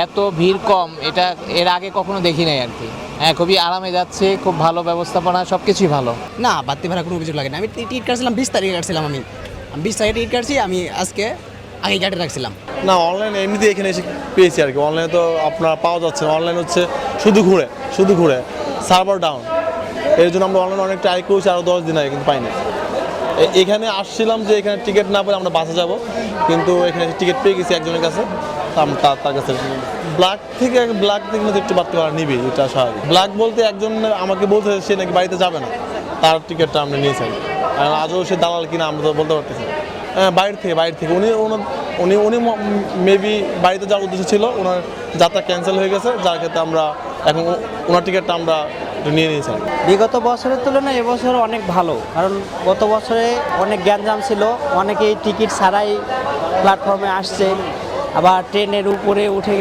এত ভিড় কম এটা এর আগে কখনো দেখি নাই আর কি। হ্যাঁ, খুবই আরামে যাচ্ছে, খুব ভালো ব্যবস্থাপনা, সব কিছুই ভালো। না, বাড়তি ভাড়া কোনো অভিযোগ লাগে না। আমি টিকিট কাটছিলাম 20 তারিখে কাটছিলাম আমি 20 তারিখে টিকিট কাটছি, আমি আজকে আগে কেটে রাখছিলাম। না, অনলাইনে এমনিতে এখানে এসে পেয়েছি আর কি। অনলাইনে তো আপনার পাওয়া যাচ্ছে না। অনলাইন হচ্ছে শুধু ঘুরে সার্ভার ডাউন। এর জন্য আমরা অনলাইনে অনেক ট্রাই করেছি, আরও 10 দিন আগে কিন্তু পাইনি। এখানে আসছিলাম যে এখানে টিকিট না পেলে আমরা বাসে যাব, কিন্তু এখানে টিকিট পেয়ে গেছি একজনের কাছে। আমরা তার কাছে ব্ল্যাক থেকে কিন্তু একটু বাড়তি ভাড়া নিবে, এটা স্বাভাবিক। ব্ল্যাক বলতে একজন আমাকে বলছে সে নাকি বাড়িতে যাবে না, তার টিকিটটা আমরা নিয়েছি। আর আজও সে দালাল কিনা আমরা তো বলতে পারতেছি না। হ্যাঁ, বাইরে থেকে উনি মেবি বাড়িতে যাওয়ার উদ্দেশ্য ছিল, ওনার যাত্রা ক্যান্সেল হয়ে গেছে, যার ক্ষেত্রে আমরা এখন ওনার টিকিটটা আমরা নিয়ে নিয়েছি। বিগত বছরের তুলনায় এবছর অনেক ভালো, কারণ গত বছরে অনেক গ্যাঞ্জাম ছিল, অনেকেই টিকিট ছাড়াই প্ল্যাটফর্মে আসছে, আবার ট্রেনের উপরে উঠে গেছে।